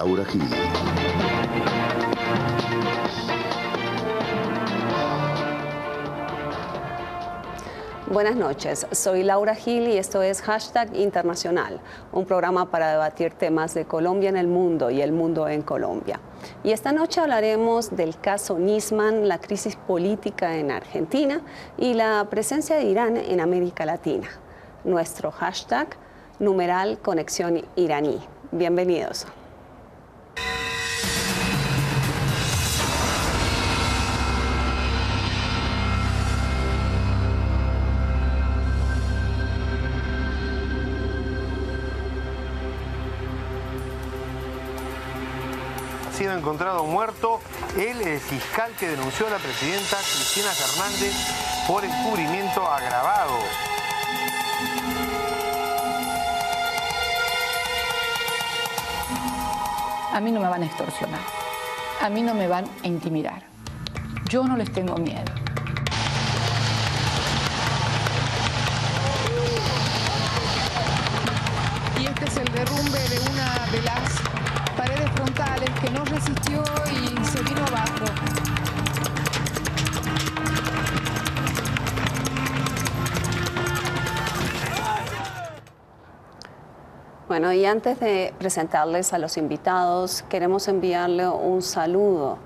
Laura Gil. Buenas noches, soy Laura Gil y esto es Hashtag Internacional, un programa para debatir temas de Colombia en el mundo y el mundo en Colombia. Y esta noche hablaremos del caso Nisman, la crisis política en Argentina y la presencia de Irán en América Latina. Nuestro hashtag, numeral Conexión Iraní. Bienvenidos. Ha sido encontrado muerto el fiscal que denunció a la presidenta Cristina Fernández por encubrimiento agravado. A mí no me van a extorsionar, a mí no me van a intimidar. Yo no les tengo miedo. Y este es el derrumbe de una de las paredes frontales que no resistió y se vino abajo. Bueno, y antes de presentarles a los invitados, queremos enviarle un saludo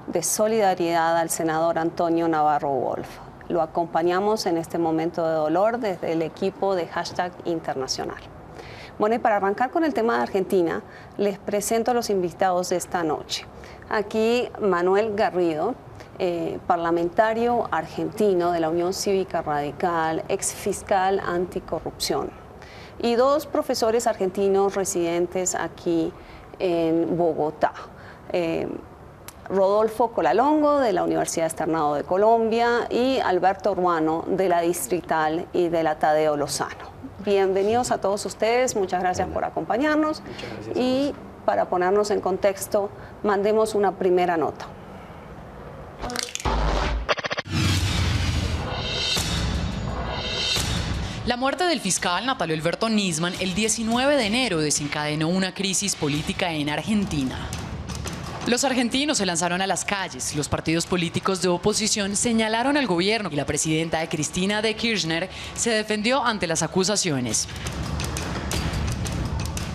de solidaridad al senador Antonio Navarro Wolf. Lo acompañamos en este momento de dolor desde el equipo de Hashtag Internacional. Bueno, y para arrancar con el tema de Argentina, les presento a los invitados de esta noche. Aquí Manuel Garrido, parlamentario argentino de la Unión Cívica Radical, ex fiscal anticorrupción, y dos profesores argentinos residentes aquí en Bogotá. Rodolfo Colalongo, de la Universidad Externado de Colombia, y Alberto Urbano, de la Distrital y de la Tadeo Lozano. Bienvenidos a todos ustedes, muchas gracias por acompañarnos. Y para ponernos en contexto, mandemos una primera nota. La muerte del fiscal Natalio Alberto Nisman el 19 de enero desencadenó una crisis política en Argentina. Los argentinos se lanzaron a las calles, los partidos políticos de oposición señalaron al gobierno y la presidenta Cristina de Kirchner se defendió ante las acusaciones.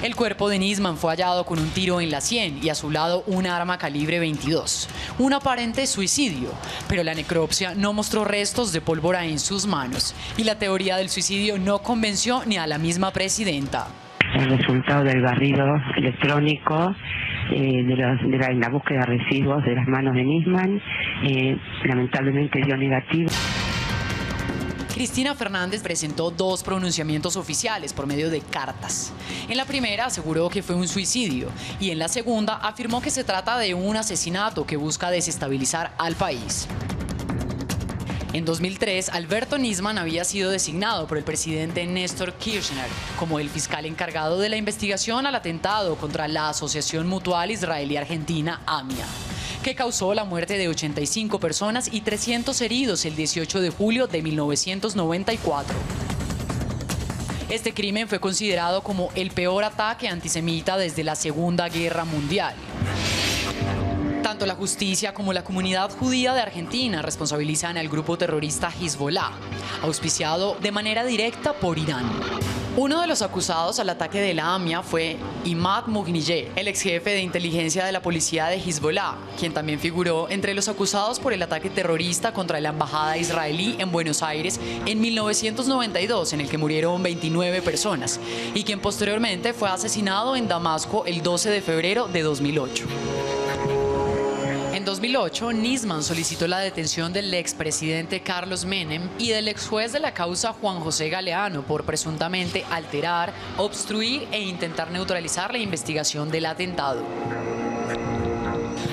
El cuerpo de Nisman fue hallado con un tiro en la sien y a su lado un arma calibre 22, un aparente suicidio, pero la necropsia no mostró restos de pólvora en sus manos y la teoría del suicidio no convenció ni a la misma presidenta. El resultado del barrido electrónico de la búsqueda de residuos de las manos de Nisman lamentablemente dio negativo. Cristina Fernández presentó dos pronunciamientos oficiales por medio de cartas. En la primera aseguró que fue un suicidio y en la segunda afirmó que se trata de un asesinato que busca desestabilizar al país. En 2003, Alberto Nisman había sido designado por el presidente Néstor Kirchner como el fiscal encargado de la investigación al atentado contra la Asociación Mutual Israelí-Argentina, AMIA, que causó la muerte de 85 personas y 300 heridos el 18 de julio de 1994. Este crimen fue considerado como el peor ataque antisemita desde la Segunda Guerra Mundial. Tanto la justicia como la comunidad judía de Argentina responsabilizan al grupo terrorista Hezbollah, auspiciado de manera directa por Irán. Uno de los acusados al ataque de la AMIA fue Imad Mughniyeh, el ex jefe de inteligencia de la policía de Hezbollah, quien también figuró entre los acusados por el ataque terrorista contra la embajada israelí en Buenos Aires en 1992, en el que murieron 29 personas, y quien posteriormente fue asesinado en Damasco el 12 de febrero de 2008. En 2008, Nisman solicitó la detención del expresidente Carlos Menem y del ex juez de la causa Juan José Galeano por presuntamente alterar, obstruir e intentar neutralizar la investigación del atentado.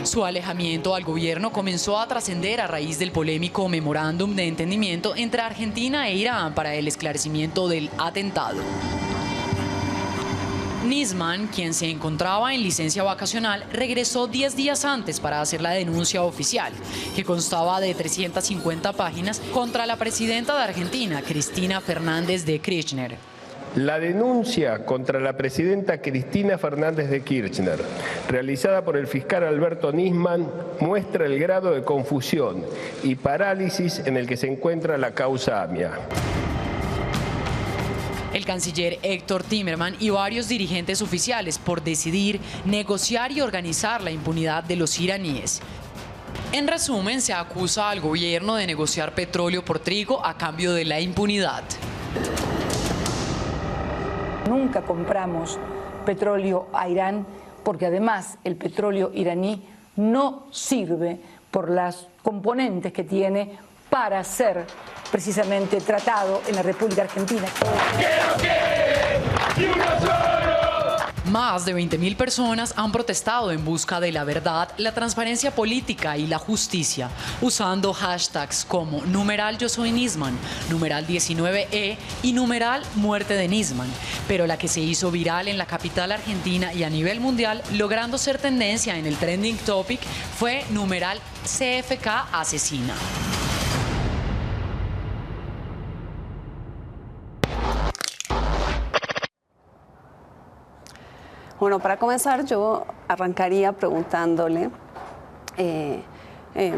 Su alejamiento al gobierno comenzó a trascender a raíz del polémico memorándum de entendimiento entre Argentina e Irán para el esclarecimiento del atentado. Nisman, quien se encontraba en licencia vacacional, regresó 10 días antes para hacer la denuncia oficial, que constaba de 350 páginas contra la presidenta de Argentina, Cristina Fernández de Kirchner. La denuncia contra la presidenta Cristina Fernández de Kirchner, realizada por el fiscal Alberto Nisman, muestra el grado de confusión y parálisis en el que se encuentra la causa AMIA. El canciller Héctor Timerman y varios dirigentes oficiales por decidir negociar y organizar la impunidad de los iraníes. En resumen, se acusa al gobierno de negociar petróleo por trigo a cambio de la impunidad. Nunca compramos petróleo a Irán porque además el petróleo iraní no sirve por las componentes que tiene para ser precisamente tratado en la República Argentina. Más de 20.000 personas han protestado en busca de la verdad, la transparencia política y la justicia, usando hashtags como #Yo soy Nisman, #19E y #Muerte de Nisman. Pero la que se hizo viral en la capital argentina y a nivel mundial, logrando ser tendencia en el trending topic, fue #CFK asesina. Bueno, para comenzar yo arrancaría preguntándole,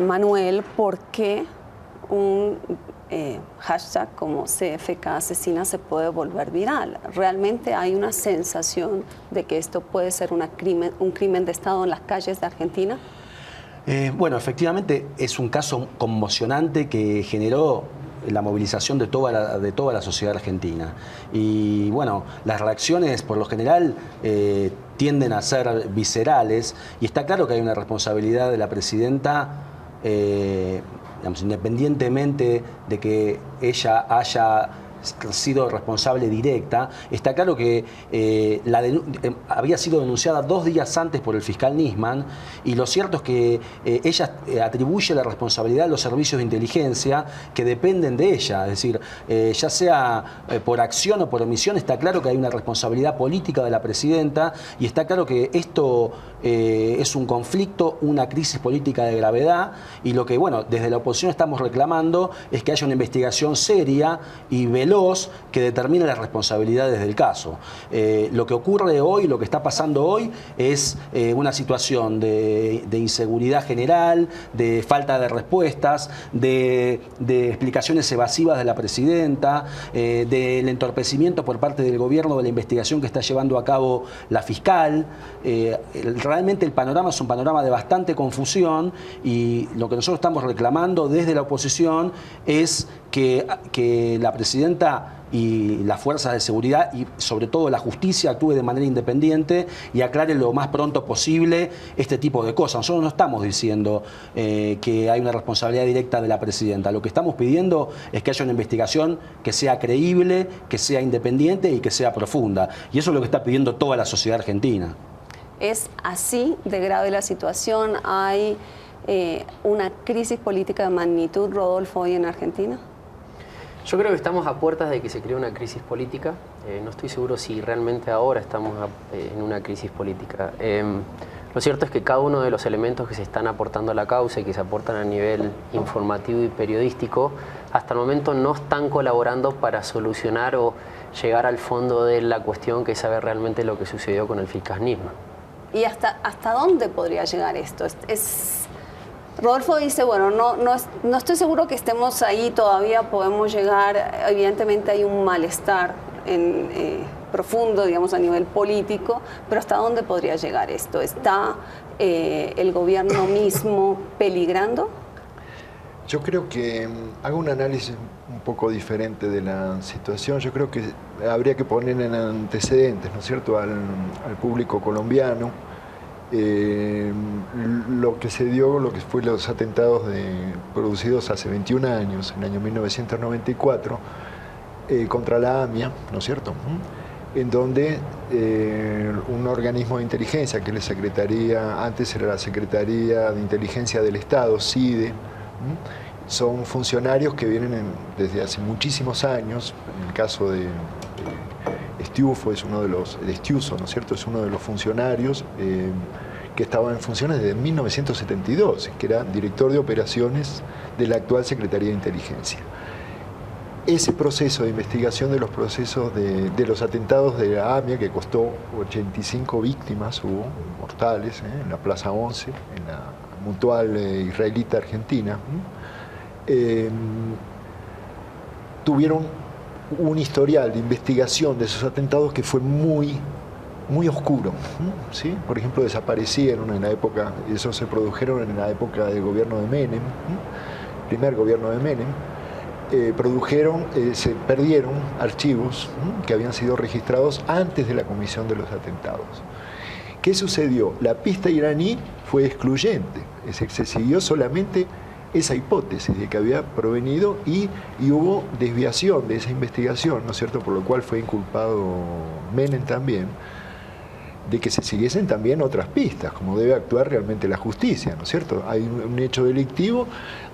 Manuel, ¿por qué un hashtag como CFK asesina se puede volver viral? ¿Realmente hay una sensación de que esto puede ser un crimen de Estado en las calles de Argentina? Bueno, efectivamente es un caso conmocionante que generó la movilización de toda la sociedad argentina. Y bueno, las reacciones por lo general tienden a ser viscerales y está claro que hay una responsabilidad de la presidenta, digamos, independientemente de que ella haya sido responsable directa. Está claro que había sido denunciada 2 días antes por el fiscal Nisman y lo cierto es que ella atribuye la responsabilidad a los servicios de inteligencia que dependen de ella, es decir, ya sea por acción o por omisión, está claro que hay una responsabilidad política de la presidenta y está claro que esto es un conflicto, una crisis política de gravedad y lo que, bueno, desde la oposición estamos reclamando es que haya una investigación seria y veloz que determine las responsabilidades del caso. Lo que ocurre hoy, lo que está pasando hoy es una situación de inseguridad general, de falta de respuestas, de explicaciones evasivas de la presidenta, del entorpecimiento por parte del gobierno de la investigación que está llevando a cabo la fiscal. Realmente el panorama es un panorama de bastante confusión y lo que nosotros estamos reclamando desde la oposición es que la presidenta y las fuerzas de seguridad y sobre todo la justicia actúe de manera independiente y aclare lo más pronto posible este tipo de cosas. Nosotros no estamos diciendo que hay una responsabilidad directa de la presidenta. Lo que estamos pidiendo es que haya una investigación que sea creíble, que sea independiente y que sea profunda. Y eso es lo que está pidiendo toda la sociedad argentina. ¿Es así de grave la situación? ¿Hay una crisis política de magnitud, Rodolfo, hoy en Argentina? Yo creo que estamos a puertas de que se cree una crisis política. No estoy seguro si realmente ahora estamos en una crisis política. Lo cierto es que cada uno de los elementos que se están aportando a la causa y que se aportan a nivel informativo y periodístico, hasta el momento no están colaborando para solucionar o llegar al fondo de la cuestión, que es saber realmente lo que sucedió con el fiscal Nisman. ¿Y hasta dónde podría llegar esto? Rodolfo dice, bueno, no estoy seguro que estemos ahí, todavía podemos llegar, evidentemente hay un malestar profundo, digamos, a nivel político, pero ¿hasta dónde podría llegar esto? ¿Está el gobierno mismo peligrando? Yo creo que hago un análisis un poco diferente de la situación. Yo creo que habría que poner en antecedentes, ¿no es cierto?, al público colombiano. Lo que se dio, lo que fue los atentados producidos hace 21 años, en el año 1994, contra la AMIA, ¿no es cierto?, en donde un organismo de inteligencia, que es la Secretaría, antes era la Secretaría de Inteligencia del Estado, CIDE, son funcionarios que vienen desde hace muchísimos años. En el caso de Estiufo es uno de los, de Estiuso, ¿no es cierto?, es uno de los funcionarios que estaba en funciones desde 1972, que era director de operaciones de la actual Secretaría de Inteligencia. ese proceso de investigación de los procesos de los atentados de la AMIA, que costó 85 víctimas, hubo mortales, en la Plaza 11, en la Mutual Israelita Argentina, tuvieron un historial de investigación de esos atentados que fue muy oscuro, ¿sí? Por ejemplo, desaparecieron en la época, esos se produjeron en la época del gobierno de Menem, primer gobierno de Menem, se perdieron archivos que habían sido registrados antes de la comisión de los atentados. ¿Qué sucedió? La pista iraní fue excluyente, se siguió solamente esa hipótesis de que había provenido y hubo desviación de esa investigación, ¿no es cierto?, por lo cual fue inculpado Menem también, de que se siguiesen también otras pistas, como debe actuar realmente la justicia, ¿no es cierto? Hay un hecho delictivo,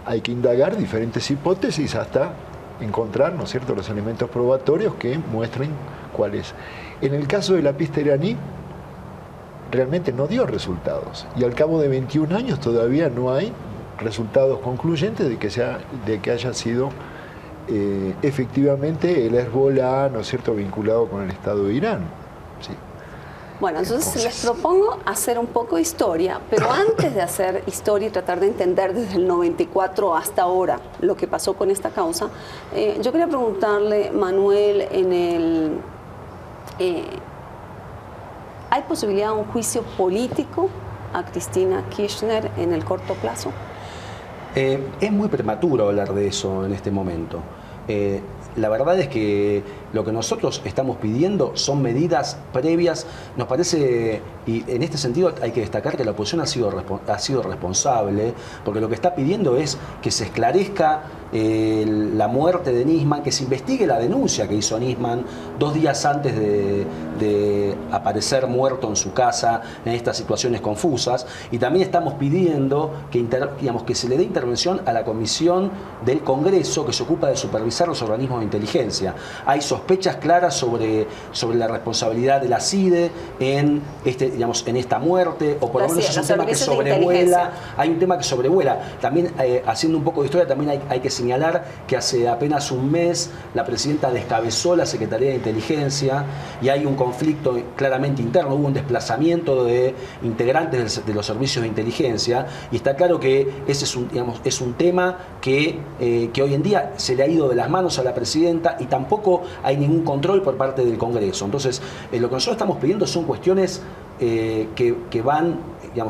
hay que indagar diferentes hipótesis hasta encontrar, ¿no es cierto?, los elementos probatorios que muestren cuál es. En el caso de la pista iraní, realmente no dio resultados, y al cabo de 21 años todavía no hay resultados concluyentes de que haya sido efectivamente el Hezbollah, ¿no es cierto?, vinculado con el Estado de Irán. Sí. Bueno, entonces les propongo hacer un poco de historia, pero antes de hacer historia y tratar de entender desde el 94 hasta ahora lo que pasó con esta causa, yo quería preguntarle, Manuel, ¿hay posibilidad de un juicio político a Cristina Kirchner en el corto plazo? Es muy prematuro hablar de eso en este momento. La verdad es que lo que nosotros estamos pidiendo son medidas previas. Nos parece, y en este sentido hay que destacar que la oposición ha sido responsable, porque lo que está pidiendo es que se esclarezca la muerte de Nisman, que se investigue la denuncia que hizo Nisman 2 días antes de aparecer muerto en su casa en estas situaciones confusas, y también estamos pidiendo que se le dé intervención a la comisión del Congreso que se ocupa de supervisar los organismos de inteligencia. Hay sospechas claras sobre la responsabilidad de la CIDE en esta muerte, o por lo menos es un tema que sobrevuela. Hay un tema que sobrevuela. También, haciendo un poco de historia, también hay que señalar que hace apenas un mes la presidenta descabezó la Secretaría de Inteligencia y hay un conflicto claramente interno, hubo un desplazamiento de integrantes de los servicios de inteligencia, y está claro que ese es un tema que hoy en día se le ha ido de las manos a la presidenta y tampoco hay ningún control por parte del Congreso. Entonces, lo que nosotros estamos pidiendo son cuestiones que van,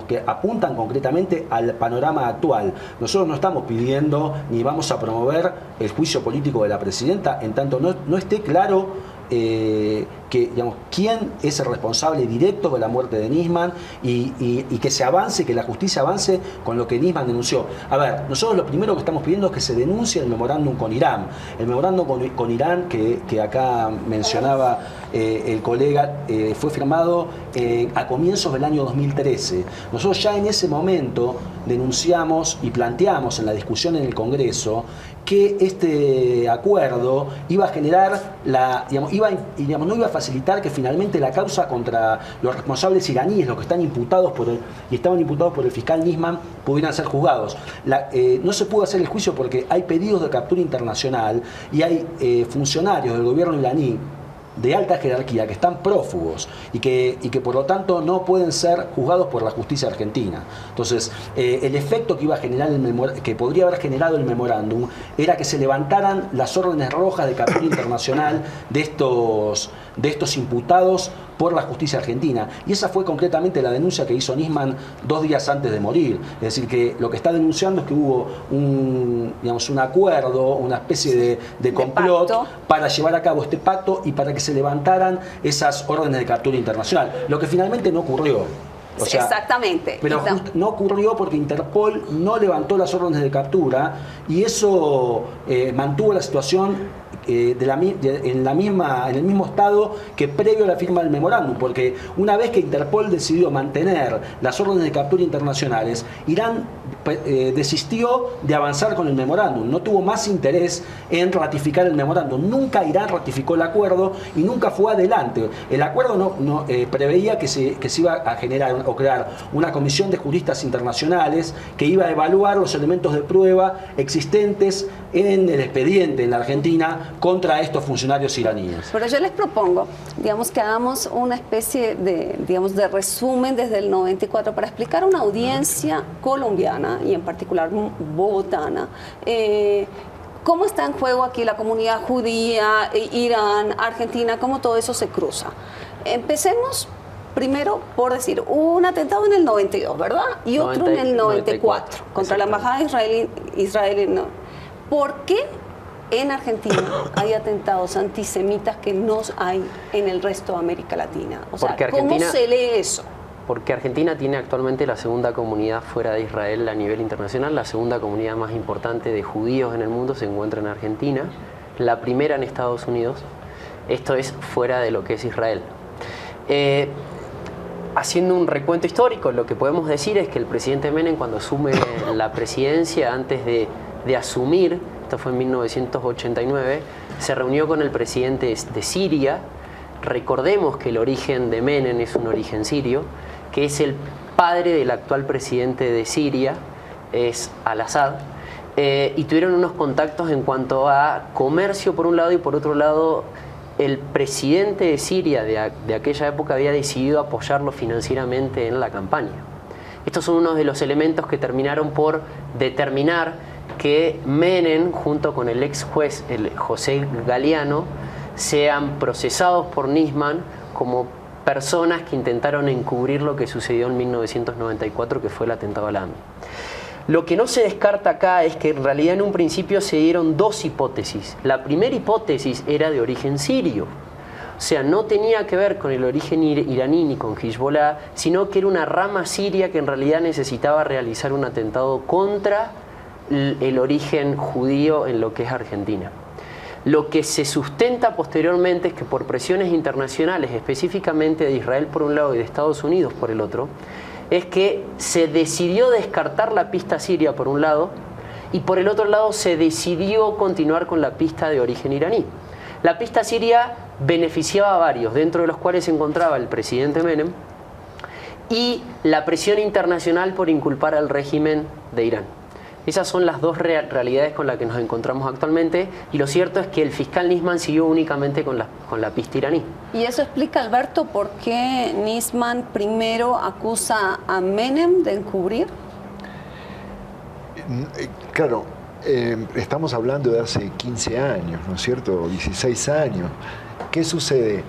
que apuntan concretamente al panorama actual. Nosotros no estamos pidiendo ni vamos a promover el juicio político de la presidenta en tanto no esté claro quién es el responsable directo de la muerte de Nisman y que se avance, que la justicia avance con lo que Nisman denunció. A ver, nosotros lo primero que estamos pidiendo es que se denuncie el memorándum con Irán. El memorándum con Irán que acá mencionaba el colega fue firmado a comienzos del año 2013. Nosotros ya en ese momento denunciamos y planteamos en la discusión en el Congreso que este acuerdo iba a generar no iba a facilitar que finalmente la causa contra los responsables iraníes, los que estaban imputados por el fiscal Nisman, pudieran ser juzgados. No se pudo hacer el juicio porque hay pedidos de captura internacional y hay funcionarios del gobierno iraní de alta jerarquía que están prófugos y que por lo tanto no pueden ser juzgados por la justicia argentina. Entonces, el efecto que iba a generar que podría haber generado el memorándum era que se levantaran las órdenes rojas de captura internacional de estos imputados por la justicia argentina. Y esa fue concretamente la denuncia que hizo Nisman 2 días antes de morir. Es decir, que lo que está denunciando es que hubo un acuerdo, una especie de complot para llevar a cabo este pacto y para que se levantaran esas órdenes de captura internacional. Lo que finalmente no ocurrió. Exactamente. Pero no ocurrió porque Interpol no levantó las órdenes de captura y eso mantuvo la situación en el mismo estado que previo a la firma del memorándum, porque una vez que Interpol decidió mantener las órdenes de captura internacionales, Irán desistió de avanzar con el memorándum, no tuvo más interés en ratificar el memorándum. Nunca Irán ratificó el acuerdo y nunca fue adelante. El acuerdo preveía que se iba a generar o crear una comisión de juristas internacionales que iba a evaluar los elementos de prueba existentes en el expediente en la Argentina contra estos funcionarios iraníes. Pero yo les propongo, digamos, que hagamos una especie de, digamos, de resumen desde el 94 para explicar a una audiencia colombiana y en particular bogotana cómo está en juego aquí la comunidad judía, Irán, Argentina, cómo todo eso se cruza. Empecemos primero por decir, hubo un atentado en el 92, ¿verdad? Y otro en el 94 contra la embajada israelí. No. ¿Por qué en Argentina hay atentados antisemitas que no hay en el resto de América Latina? O sea, ¿cómo se lee eso? Porque Argentina tiene actualmente la segunda comunidad fuera de Israel a nivel internacional. La segunda comunidad más importante de judíos en el mundo se encuentra en Argentina. La primera en Estados Unidos. Esto es fuera de lo que es Israel. Haciendo un recuento histórico, lo que podemos decir es que el presidente Menem, cuando asume la presidencia, antes de asumir, esto fue en 1989, se reunió con el presidente de Siria. Recordemos que el origen de Menem es un origen sirio, que es el padre del actual presidente de Siria, es Al-Assad, y tuvieron unos contactos en cuanto a comercio por un lado y por otro lado el presidente de Siria de aquella época había decidido apoyarlo financieramente en la campaña. Estos son unos de los elementos que terminaron por determinar que Menem, junto con el ex juez José Galeano, sean procesados por Nisman como personas que intentaron encubrir lo que sucedió en 1994, que fue el atentado a la AMI. Lo que no se descarta acá es que en realidad en un principio se dieron dos hipótesis. La primera hipótesis era de origen sirio, o sea, no tenía que ver con el origen iraní ni con Hezbollah, sino que era una rama siria que en realidad necesitaba realizar un atentado contra el origen judío en lo que es Argentina. Lo que se sustenta posteriormente es que por presiones internacionales, específicamente de Israel por un lado y de Estados Unidos por el otro, es que se decidió descartar la pista siria por un lado y por el otro lado se decidió continuar con la pista de origen iraní. La pista siria beneficiaba a varios, dentro de los cuales se encontraba el presidente Menem y la presión internacional por inculpar al régimen de Irán. Esas son las dos realidades con las que nos encontramos actualmente y lo cierto es que el fiscal Nisman siguió únicamente con la pista iraní. Y eso explica, Alberto, por qué Nisman primero acusa a Menem de encubrir. Claro, estamos hablando de hace 15 años, ¿no es cierto? 16 años. ¿Qué sucede?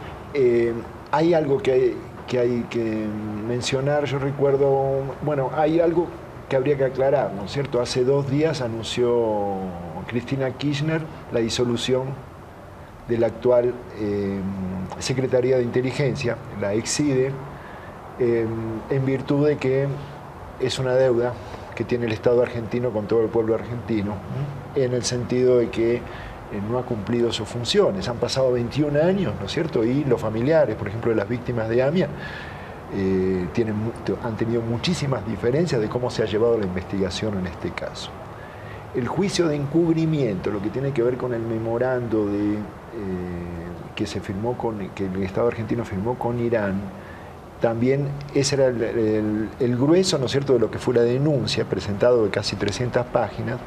Hay algo que hay que mencionar, yo recuerdo, bueno, hay algo que habría que aclarar, ¿no es cierto? Hace 2 días anunció Cristina Kirchner la disolución de la actual Secretaría de Inteligencia, la ex-CIDE, en virtud de que es una deuda que tiene el Estado argentino con todo el pueblo argentino, en el sentido de que no ha cumplido sus funciones. Han pasado 21 años, ¿no es cierto? Y los familiares, por ejemplo, de las víctimas de AMIA, han tenido muchísimas diferencias de cómo se ha llevado la investigación en este caso. El juicio de encubrimiento, lo que tiene que ver con el memorando que el Estado argentino firmó con Irán, también ese era el grueso, ¿no es cierto?, de lo que fue la denuncia, presentado de casi 300 páginas,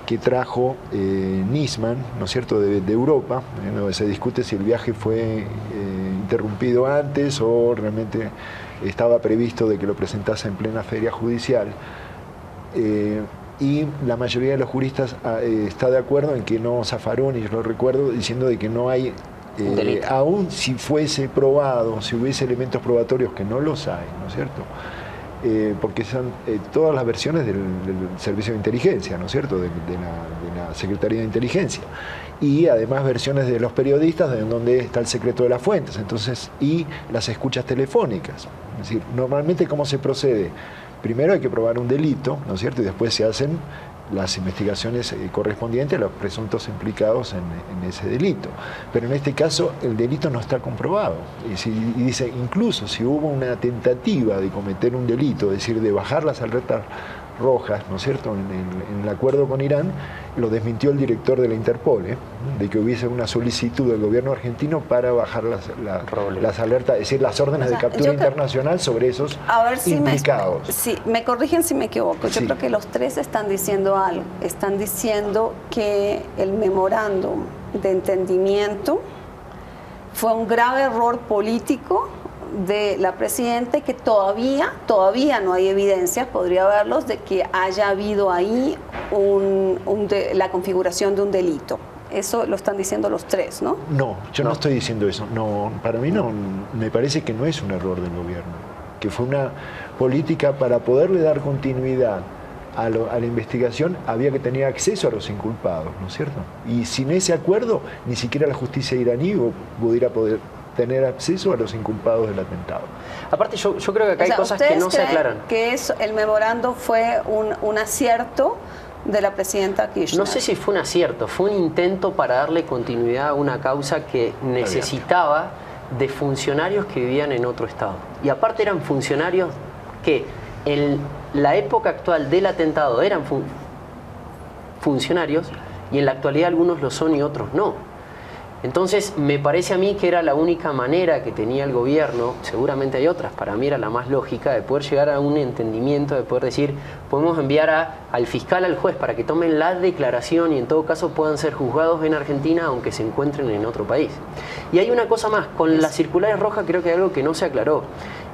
que trajo Nisman, ¿no es cierto?, de Europa, donde se discute si el viaje fue interrumpido antes o realmente estaba previsto de que lo presentase en plena feria judicial. Y la mayoría de los juristas está de acuerdo en que no zafaron, y yo lo recuerdo, diciendo de que no hay, aún si fuese probado, si hubiese elementos probatorios, que no los hay, ¿no es cierto?, porque son todas las versiones del Servicio de Inteligencia, ¿no es cierto?, de la Secretaría de Inteligencia, y además versiones de los periodistas de donde está el secreto de las fuentes, entonces, y las escuchas telefónicas. Es decir, normalmente, ¿cómo se procede? Primero hay que probar un delito, ¿no es cierto?, y después se hacen las investigaciones correspondientes a los presuntos implicados en ese delito. Pero en este caso el delito no está comprobado. Y dice, incluso si hubo una tentativa de cometer un delito, es decir, de bajar las alertas rojas, ¿no es cierto?, en el acuerdo con Irán, lo desmintió el director de la Interpol, de que hubiese una solicitud del gobierno argentino para bajar las alertas, es decir, las órdenes de captura internacional sobre esos implicados. Me corrigen si me equivoco. Yo creo que los tres están diciendo algo. Están diciendo que el memorándum de entendimiento fue un grave error político de la presidenta, que todavía no hay evidencias, podría haberlos, de que haya habido ahí la configuración de un delito. Eso lo están diciendo los tres, ¿no? No, yo no estoy diciendo eso. No, para mí no, me parece que no es un error del gobierno, que fue una política para poderle dar continuidad a la investigación. Había que tener acceso a los inculpados, ¿no es cierto? Y sin ese acuerdo, ni siquiera la justicia iraní pudiera poder tener acceso a los inculpados del atentado. Aparte, yo creo que acá hay cosas que no se aclaran. ¿Que el memorando fue un acierto de la presidenta Kirchner? No sé si fue un acierto, fue un intento para darle continuidad a una causa que necesitaba de funcionarios que vivían en otro estado. Y aparte eran funcionarios que en la época actual del atentado eran funcionarios, y en la actualidad algunos lo son y otros no. Entonces me parece a mí que era la única manera que tenía el gobierno, seguramente hay otras, para mí era la más lógica, de poder llegar a un entendimiento, de poder decir, podemos enviar al fiscal, al juez, para que tomen la declaración y en todo caso puedan ser juzgados en Argentina aunque se encuentren en otro país. Y hay una cosa más, con las circulares rojas creo que hay algo que no se aclaró.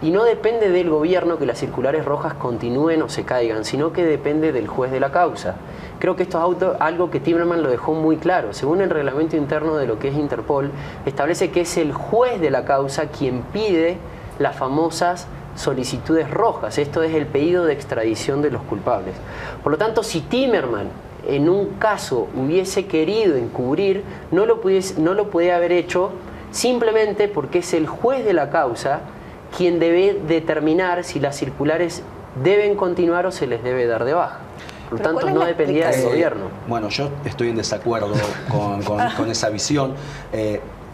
Y no depende del gobierno que las circulares rojas continúen o se caigan, sino que depende del juez de la causa. Creo que esto es algo que Timerman lo dejó muy claro. Según el reglamento interno de lo que es Interpol, establece que es el juez de la causa quien pide las famosas solicitudes rojas. Esto es el pedido de extradición de los culpables. Por lo tanto, si Timerman en un caso hubiese querido encubrir, no lo puede haber hecho simplemente porque es el juez de la causa quien debe determinar si las circulares deben continuar o se les debe dar de baja. Por lo tanto, no dependía del gobierno. Bueno, yo estoy en desacuerdo con esa visión.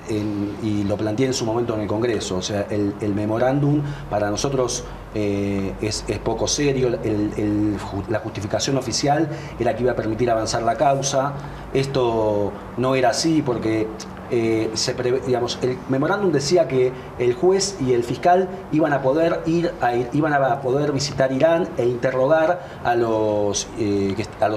Y lo planteé en su momento en el Congreso. O sea, el memorándum para nosotros es poco serio. La justificación oficial era que iba a permitir avanzar la causa. Esto no era así porque el memorándum decía que el juez y el fiscal iban a poder visitar Irán e interrogar a los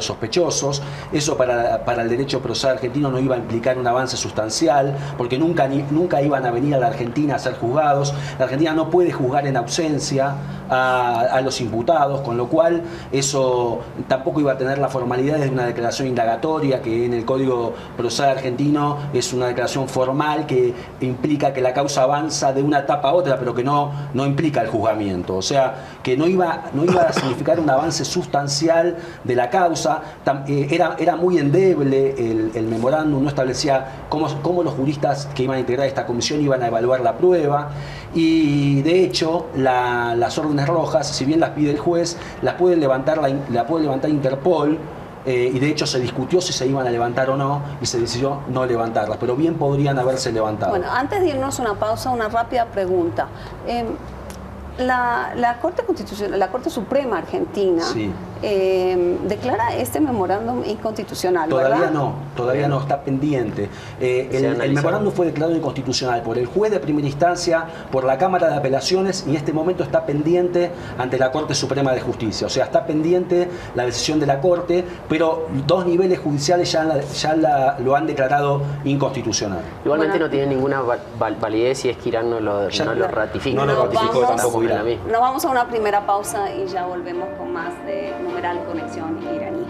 sospechosos. Eso para el derecho procesal argentino no iba a implicar un avance sustancial, porque nunca iban a venir a la Argentina a ser juzgados. La Argentina no puede juzgar en ausencia a los imputados, con lo cual eso tampoco iba a tener la formalidad de una declaración indagatoria, que en el Código Procesal argentino es una declaración formal que implica que la causa avanza de una etapa a otra, pero que no implica el juzgamiento. O sea, que no iba a significar un avance sustancial de la causa. Era muy endeble el memorándum, no establecía cómo los juristas que iban a integrar esta comisión iban a evaluar la prueba. Y de hecho, las órdenes rojas, si bien las pide el juez, la puede levantar Interpol. Y de hecho se discutió si se iban a levantar o no, y se decidió no levantarlas, pero bien podrían haberse levantado. Bueno, antes de irnos a una pausa, una rápida pregunta. La Corte Constitucional, la Corte Suprema Argentina, sí, declara este memorándum inconstitucional, todavía ¿verdad? Todavía no, está pendiente. El memorándum fue declarado inconstitucional por el juez de primera instancia, por la Cámara de Apelaciones, y en este momento está pendiente ante la Corte Suprema de Justicia. O sea, está pendiente la decisión de la Corte, pero dos niveles judiciales ya lo han declarado inconstitucional. Igualmente no tiene ninguna validez si es que Irán no lo ratifica. No lo ratificó tampoco Irán. Nos vamos a una primera pausa y ya volvemos con más de Numeral Conexión Iraní.